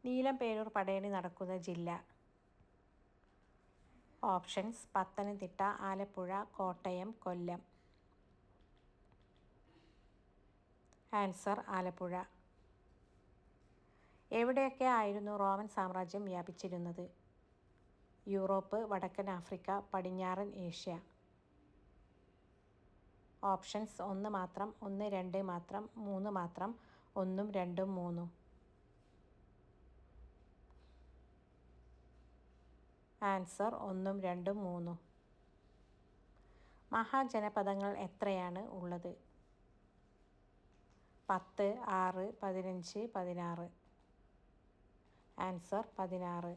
നീലംപേരൂർ പടയണി നടക്കുന്ന ജില്ല. ഓപ്ഷൻസ്: പത്തനംതിട്ട, ആലപ്പുഴ, കോട്ടയം, കൊല്ലം. ആൻസർ: ആലപ്പുഴ. എവിടെയൊക്കെ ആയിരുന്നു റോമൻ സാമ്രാജ്യം വ്യാപിച്ചിരുന്നത്? യൂറോപ്പ്, വടക്കൻ ആഫ്രിക്ക, പടിഞ്ഞാറൻ ഏഷ്യ. ഓപ്ഷൻസ്: 1 മാത്രം, 1, 2 മാത്രം, 3 മാത്രം, 1, 2, 3. ആൻസർ: 1, 2, 3. മഹാജനപദങ്ങൾ എത്രയാണ് ഉള്ളത്? 10, 6, 15, 16. ആൻസർ: 16.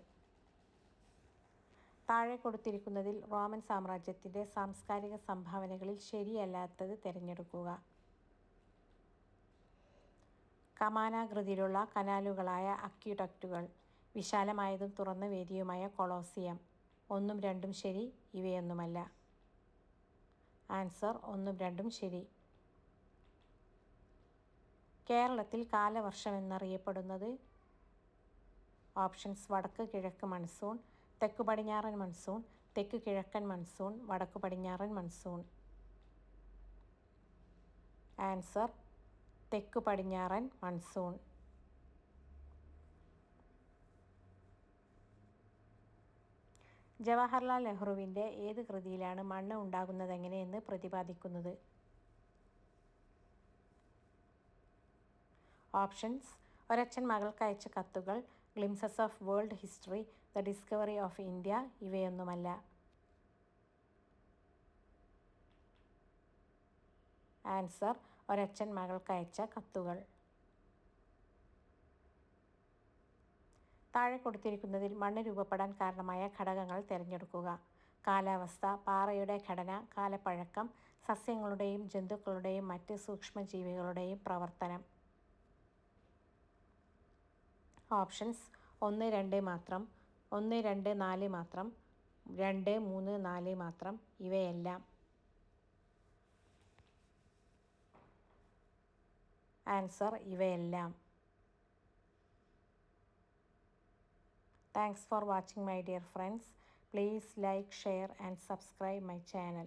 താഴെ കൊടുത്തിരിക്കുന്നതിൽ റോമൻ സാമ്രാജ്യത്തിൻ്റെ സാംസ്കാരിക സംഭാവനകളിൽ ശരിയല്ലാത്തത് തിരഞ്ഞെടുക്കുക. കമാനാകൃതിയിലുള്ള കനാലുകളായ അക്വിഡക്റ്റുകൾ, വിശാലമായതും തുറന്ന വേദിയുമായ കൊളോസിയം. 1ഉം 2ഉം ശരി, ഇവയൊന്നുമല്ല. ആൻസർ: 1ഉം 2ഉം ശരി. കേരളത്തിൽ കാലവർഷം എന്നറിയപ്പെടുന്നത്? ഓപ്ഷൻസ്: വടക്ക് കിഴക്ക് മൺസൂൺ, തെക്കു പടിഞ്ഞാറൻ മൺസൂൺ, തെക്ക് കിഴക്കൻ മൺസൂൺ, വടക്കു പടിഞ്ഞാറൻ മൺസൂൺ. ആൻസർ: തെക്കു പടിഞ്ഞാറൻ മൺസൂൺ. ജവഹർലാൽ നെഹ്റുവിൻ്റെ ഏത് കൃതിയിലാണ് മണ്ണ് ഉണ്ടാകുന്നതെങ്ങനെയെന്ന് പ്രതിപാദിക്കുന്നത്? ഓപ്ഷൻസ്: ഒരച്ഛൻ മകൾക്കയച്ച കത്തുകൾ, glimpses of world history, the discovery of India. ഇവയൊന്നുമല്ല. ആൻസർ: ഒരച്ഛൻ മകൾക്കയച്ച കത്തുകൾ. താഴെ കൊടുത്തിരിക്കുന്നതിൽ മണ്ണ് രൂപപ്പെടാൻ കാരണമായ ഘടകങ്ങൾ തിരഞ്ഞെടുക്കുക. കാലാവസ്ഥ, പാറയുടെ ഘടന, കാലപ്പഴക്കം, സസ്യങ്ങളുടെയും ജന്തുക്കളുടെയും മറ്റ് സൂക്ഷ്മജീവികളുടെയും പ്രവർത്തനം. ഓപ്ഷൻസ്: 1, 2 മാത്രം, 1, 2, 4 മാത്രം, 2, 3, 4 മാത്രം, ഇവയെല്ലാം. ആൻസർ: ഇവയെല്ലാം. Thanks for watching my dear friends. Please like, share and subscribe my channel.